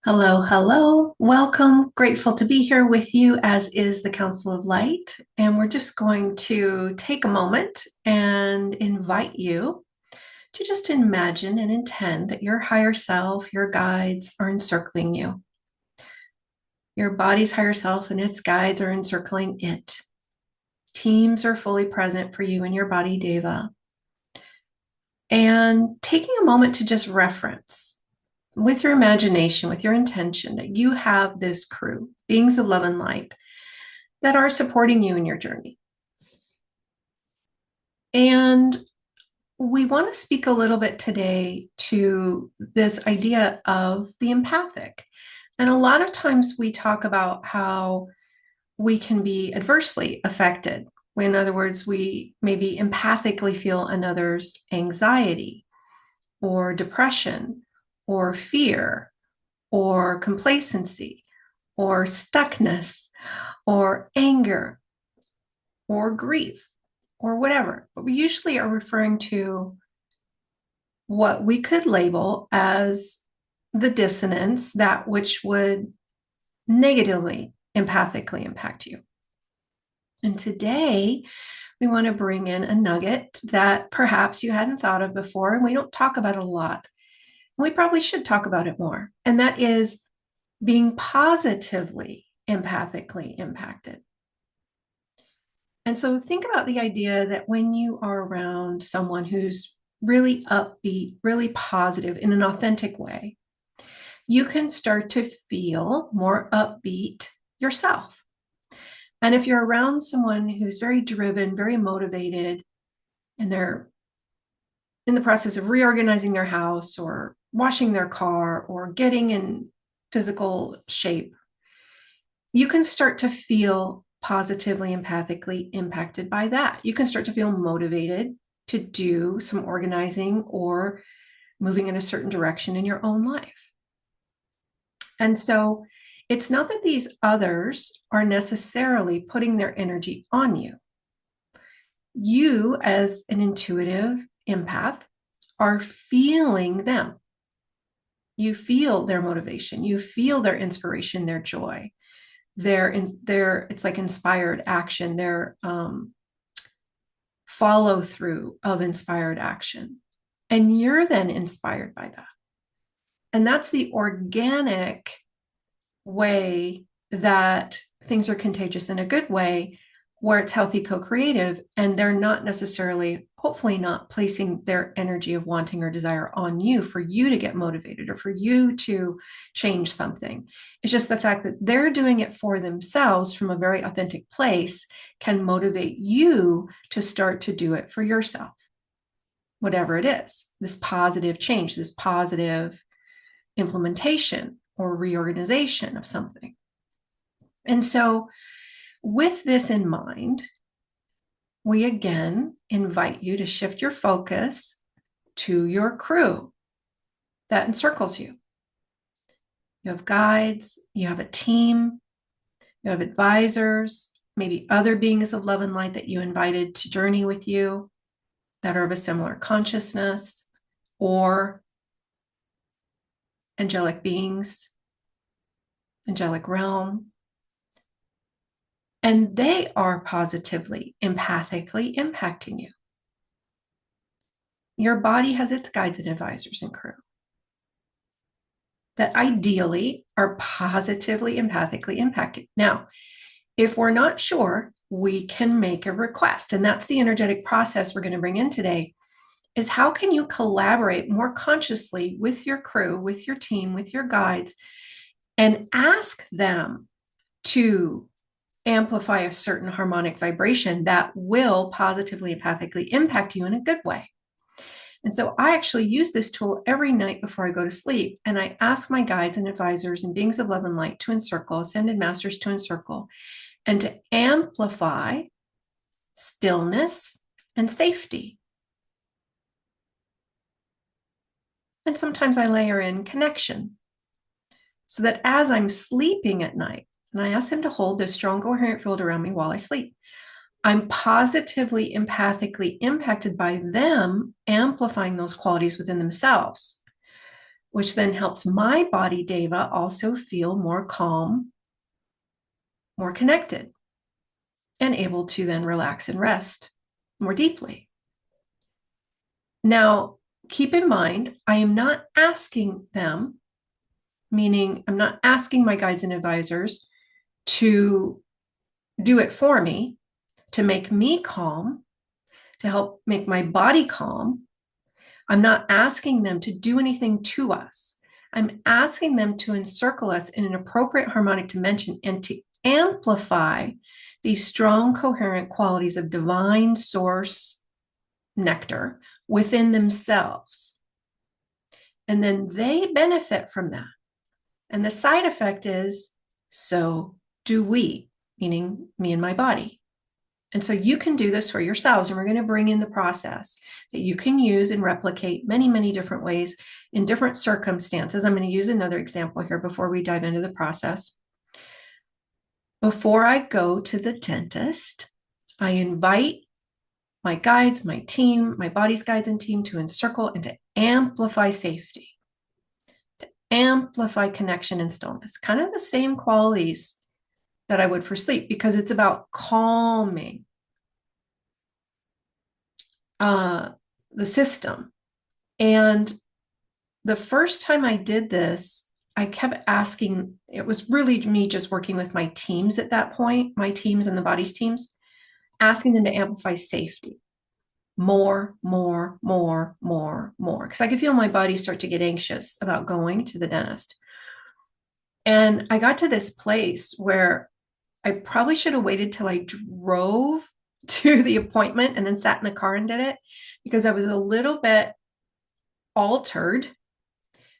Hello, hello. Welcome. Grateful to be here with you, as is the Council of Light. And we're just going to take a moment and invite you to just imagine and intend that your higher self, your guides are encircling you. Your body's higher self and its guides are encircling it. Teams are fully present for you in your body, Deva. And taking a moment to just reference with your imagination, with your intention, that you have this crew, beings of love and light, that are supporting you in your journey. And we want to speak a little bit today to this idea of the empathic. And a lot of times we talk about how we can be adversely affected. In other words, we maybe empathically feel another's anxiety or depression or fear or complacency or stuckness or anger or grief or whatever. But we usually are referring to what we could label as the dissonance, that which would negatively empathically impact you. And today, we want to bring in a nugget that perhaps you hadn't thought of before, and we don't talk about it a lot. We probably should talk about it more, and that is being positively empathically impacted. And so think about the idea that when you are around someone who's really upbeat, really positive in an authentic way, you can start to feel more upbeat yourself. And if you're around someone who's very driven, very motivated, and they're in the process of reorganizing their house or washing their car or getting in physical shape, you can start to feel positively empathically impacted by that. You can start to feel motivated to do some organizing or moving in a certain direction in your own life. And so it's not that these others are necessarily putting their energy on you. You, as an intuitive empath, are feeling them. You feel their motivation, you feel their inspiration, their joy, it's like inspired action, their follow through of inspired action. And you're then inspired by that. And that's the organic way that things are contagious in a good way, where it's healthy co-creative, and they're not necessarily, hopefully not, placing their energy of wanting or desire on you for you to get motivated or for you to change something. It's just the fact that they're doing it for themselves from a very authentic place can motivate you to start to do it for yourself, whatever it is, this positive change, this positive implementation or reorganization of something. And so with this in mind, we again invite you to shift your focus to your crew that encircles you. You have guides, you have a team, you have advisors, maybe other beings of love and light that you invited to journey with you that are of a similar consciousness, or angelic beings, angelic realm. And they are positively, empathically impacting you. Your body has its guides and advisors and crew that ideally are positively, empathically impacted. Now, if we're not sure, we can make a request. And that's the energetic process we're going to bring in today, is how can you collaborate more consciously with your crew, with your team, with your guides, and ask them to amplify a certain harmonic vibration that will positively, empathically impact you in a good way. And so I actually use this tool every night before I go to sleep. And I ask my guides and advisors and beings of love and light to encircle, ascended masters to encircle, and to amplify stillness and safety. And sometimes I layer in connection, so that as I'm sleeping at night, and I ask them to hold this strong coherent field around me while I sleep, I'm positively, empathically impacted by them amplifying those qualities within themselves. which then helps my body, Deva, also feel more calm, more connected, and able to then relax and rest more deeply. Now, keep in mind, I am not asking them, meaning I'm not asking my guides and advisors to do it for me, to make me calm, to help make my body calm. I'm not asking them to do anything to us. I'm asking them to encircle us in an appropriate harmonic dimension and to amplify these strong, coherent qualities of divine source nectar within themselves. And then they benefit from that. And the side effect is, so do we, meaning me and my body. And so you can do this for yourselves. And we're going to bring in the process that you can use and replicate many, many different ways in different circumstances. I'm going to use another example here before we dive into the process. Before I go to the dentist, I invite my guides, my team, my body's guides and team to encircle and to amplify safety, to amplify connection and stillness, kind of the same qualities that I would for sleep, because it's about calming the system. And the first time I did this, I kept asking, it was really me just working with my teams at that point, my teams and the body's teams, asking them to amplify safety. More, more, more, more, more. Because I could feel my body start to get anxious about going to the dentist. And I got to this place where I probably should have waited till I drove to the appointment and then sat in the car and did it, because I was a little bit altered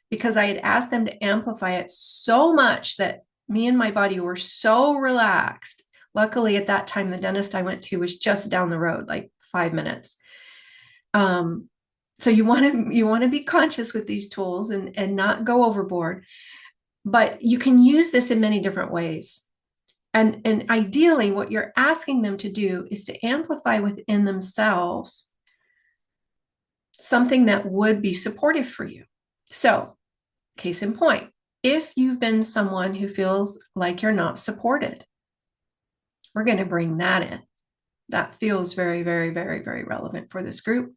because I had asked them to amplify it so much that me and my body were so relaxed. Luckily, at that time, the dentist I went to was just down the road, like 5 minutes. So you want to be conscious with these tools and not go overboard, but you can use this in many different ways. And ideally, what you're asking them to do is to amplify within themselves something that would be supportive for you. So, case in point, if you've been someone who feels like you're not supported, we're going to bring that in. That feels very, very, very, very relevant for this group.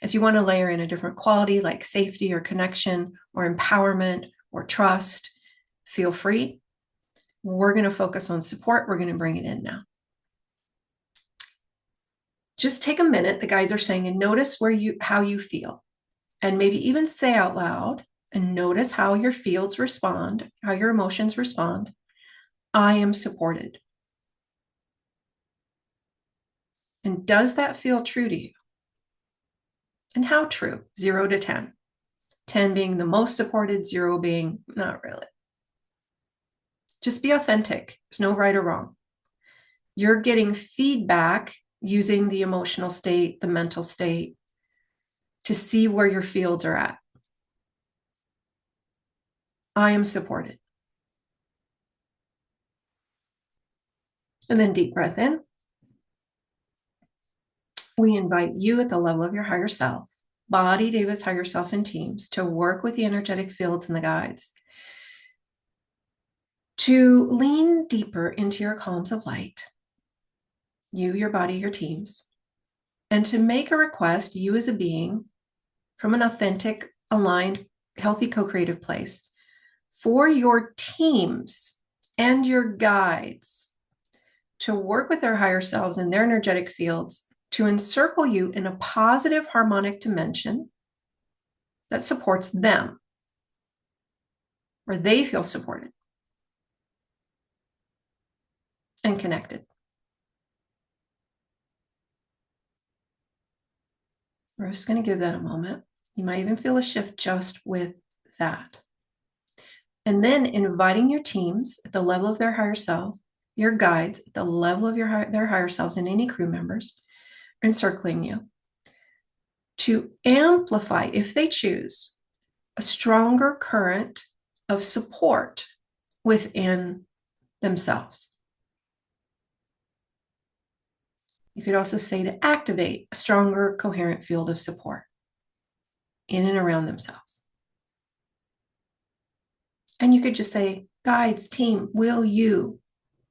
If you want to layer in a different quality like safety or connection or empowerment or trust, feel free. We're going to focus on support. We're going to bring it in now. Just take a minute, the guides are saying, and notice how you feel. And maybe even say out loud and notice how your fields respond, how your emotions respond. I am supported. And does that feel true to you? And how true? 0 to 10. 10 being the most supported, 0 being not really. Just be authentic. There's no right or wrong. You're getting feedback using the emotional state, the mental state, to see where your fields are at. I am supported. And then deep breath in. We invite you at the level of your higher self, body, Deva's higher self, and teams to work with the energetic fields and the guides to lean deeper into your columns of light, you, your body, your teams, and to make a request, you as a being, from an authentic, aligned, healthy, co-creative place, for your teams and your guides to work with their higher selves and their energetic fields to encircle you in a positive harmonic dimension that supports them, where they feel supported and connected. We're just going to give that a moment. You might even feel a shift just with that. And then inviting your teams at the level of their higher self, your guides at the level of their higher selves, and any crew members encircling you to amplify, if they choose, a stronger current of support within themselves. You could also say to activate a stronger, coherent field of support in and around themselves. And you could just say, guides, team, will you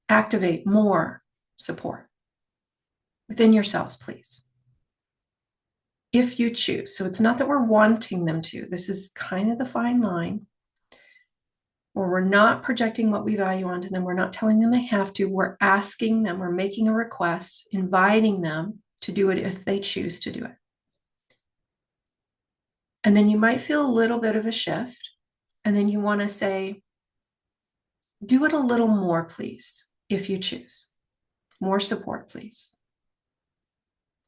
activate more support within yourselves, please? If you choose. So it's not that we're wanting them to. This is kind of the fine line where we're not projecting what we value onto them. We're not telling them they have to. We're asking them, we're making a request, inviting them to do it if they choose to do it. And then you might feel a little bit of a shift. And then you want to say, do it a little more, please, if you choose. More support, please,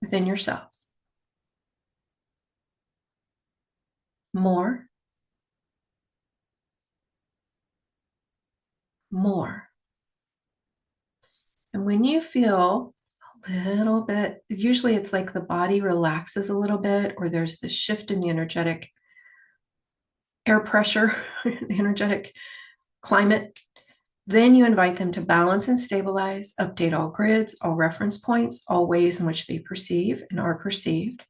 within yourselves. More, more. And when you feel a little bit, usually it's like the body relaxes a little bit, or there's this shift in the energetic air pressure, the energetic climate, then you invite them to balance and stabilize, update all grids, all reference points, all ways in which they perceive and are perceived.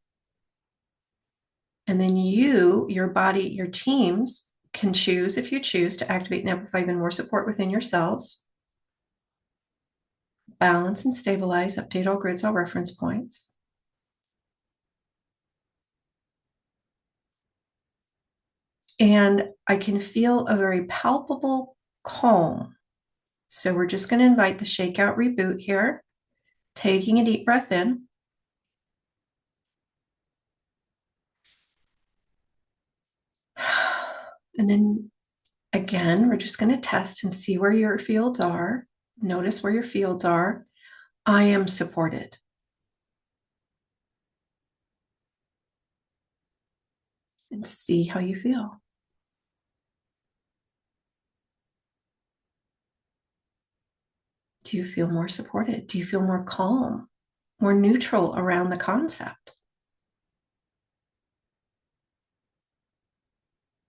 And then you, your body, your teams can choose, if you choose, to activate and amplify even more support within yourselves. Balance and stabilize, update all grids, all reference points. And I can feel a very palpable calm. So we're just going to invite the shakeout reboot here, taking a deep breath in. And then again, we're just going to test and see where your fields are. Notice where your fields are. I am supported. And see how you feel. Do you feel more supported? Do you feel more calm, more neutral around the concept?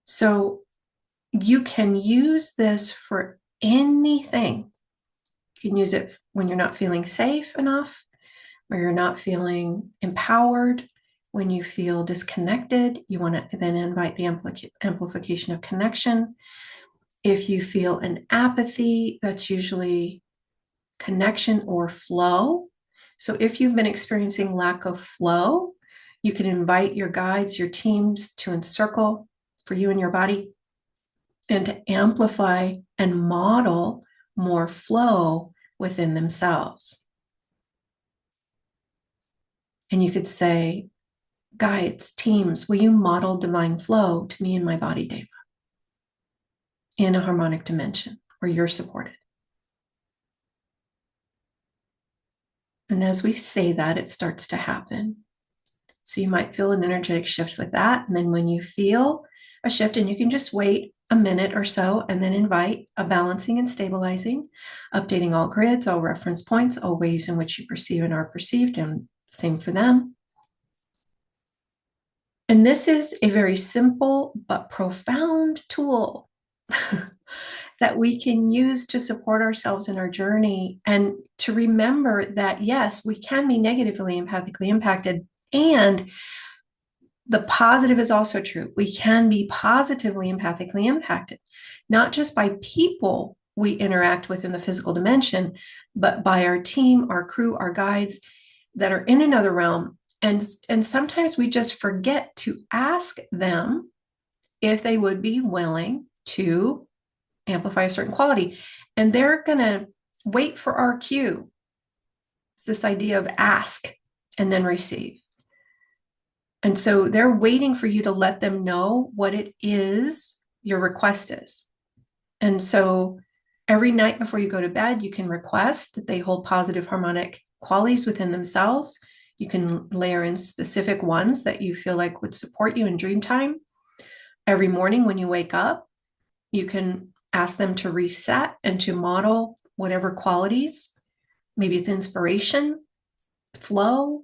So you can use this for anything. You can use it when you're not feeling safe enough, where you're not feeling empowered, when you feel disconnected. You want to then invite the amplification of connection. If you feel an apathy, that's usually connection or flow. So if you've been experiencing lack of flow, you can invite your guides, your teams to encircle for you and your body and to amplify and model more flow within themselves. And you could say, guides, teams, will you model divine flow to me and my body, Deva, in a harmonic dimension where you're supported? And as we say that, it starts to happen. So you might feel an energetic shift with that. And then when you feel a shift, and you can just wait a minute or so and then invite a balancing and stabilizing, updating all grids, all reference points, all ways in which you perceive and are perceived, and same for them. And this is a very simple but profound tool that we can use to support ourselves in our journey, and to remember that, yes, we can be negatively empathically impacted. And the positive is also true. We can be positively empathically impacted, not just by people we interact with in the physical dimension, but by our team, our crew, our guides that are in another realm. And sometimes we just forget to ask them if they would be willing to amplify a certain quality. And they're going to wait for our cue. It's this idea of ask and then receive. And so they're waiting for you to let them know what it is your request is. And so every night before you go to bed, you can request that they hold positive harmonic qualities within themselves. You can layer in specific ones that you feel like would support you in dream time. Every morning when you wake up, you can ask them to reset and to model whatever qualities. Maybe it's inspiration, flow,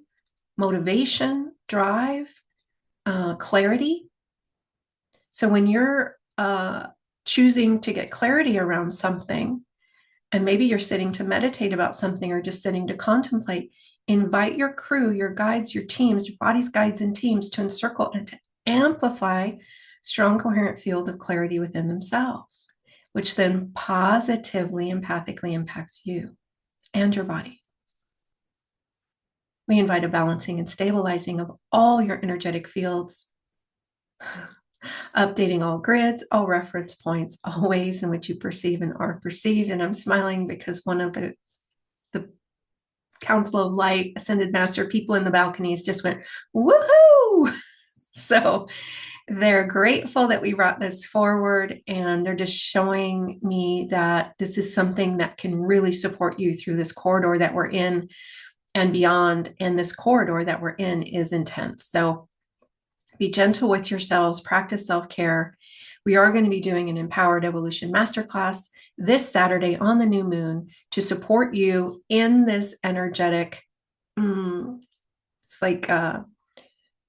motivation, drive, clarity. So when you're choosing to get clarity around something, and maybe you're sitting to meditate about something or just sitting to contemplate, invite your crew, your guides, your teams, your body's guides and teams to encircle and to amplify strong, coherent field of clarity within themselves. which then positively, empathically impacts you and your body. We invite a balancing and stabilizing of all your energetic fields, updating all grids, all reference points, all ways in which you perceive and are perceived. And I'm smiling because one of the Council of Light, Ascended Master people in the balconies just went, woohoo! So they're grateful that we brought this forward, and they're just showing me that this is something that can really support you through this corridor that we're in and beyond. And this corridor that we're in is intense. So be gentle with yourselves, practice self-care. We are going to be doing an Empowered Evolution Masterclass this Saturday on the new moon to support you in this energetic, it's like a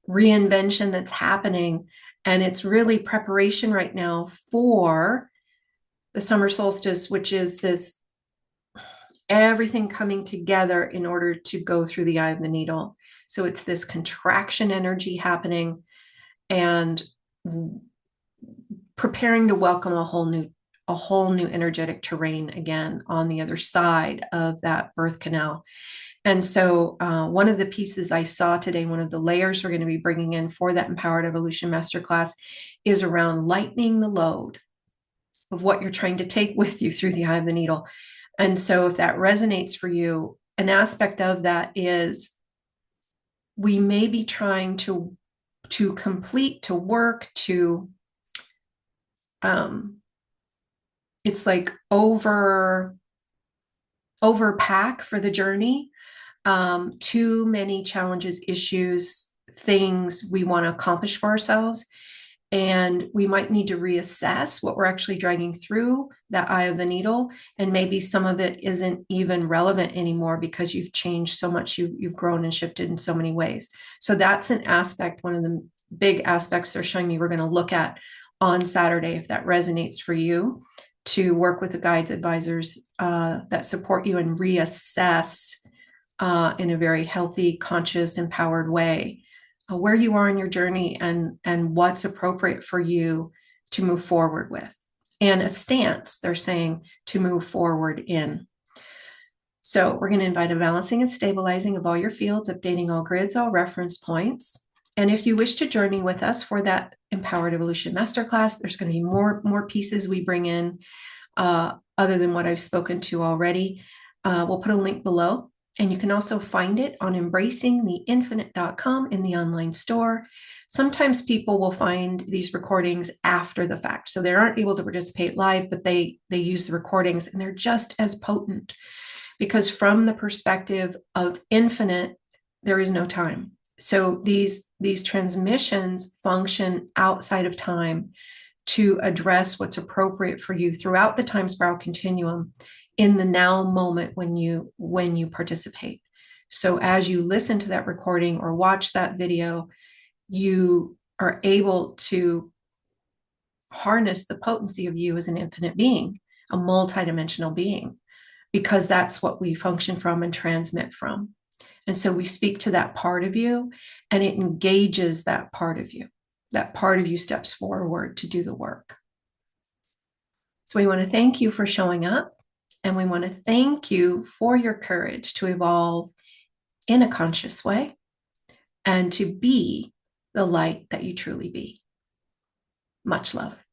reinvention that's happening. And it's really preparation right now for the summer solstice, which is this everything coming together in order to go through the eye of the needle. So it's this contraction energy happening and preparing to welcome a whole new energetic terrain again on the other side of that birth canal. And so one of the pieces I saw today, one of the layers we're going to be bringing in for that Empowered Evolution Masterclass is around lightening the load of what you're trying to take with you through the eye of the needle. And so if that resonates for you, an aspect of that is we may be trying to complete, to work, to it's like overpack for the journey. Too many challenges, issues, things we want to accomplish for ourselves. And we might need to reassess what we're actually dragging through that eye of the needle. And maybe some of it isn't even relevant anymore because you've changed so much, you've grown and shifted in so many ways. So that's an aspect, one of the big aspects they're showing me we're going to look at on Saturday, if that resonates for you, to work with the guides, advisors that support you and reassess in a very healthy, conscious, empowered way where you are in your journey and what's appropriate for you to move forward with, and a stance they're saying to move forward in. So we're going to invite a balancing and stabilizing of all your fields, updating all grids, all reference points. And if you wish to journey with us for that Empowered Evolution Masterclass, there's going to be more pieces we bring in other than what I've spoken to already. We'll put a link below. And you can also find it on embracingtheinfinite.com in the online store. Sometimes people will find these recordings after the fact. So they aren't able to participate live, but they use the recordings, and they're just as potent because from the perspective of infinite, there is no time. So these transmissions function outside of time to address what's appropriate for you throughout the time spiral continuum in the now moment when you participate. So as you listen to that recording or watch that video, you are able to harness the potency of you as an infinite being, a multidimensional being, because that's what we function from and transmit from. And so we speak to that part of you, and it engages that part of you. That part of you steps forward to do the work. So we want to thank you for showing up. And we want to thank you for your courage to evolve in a conscious way and to be the light that you truly be. Much love.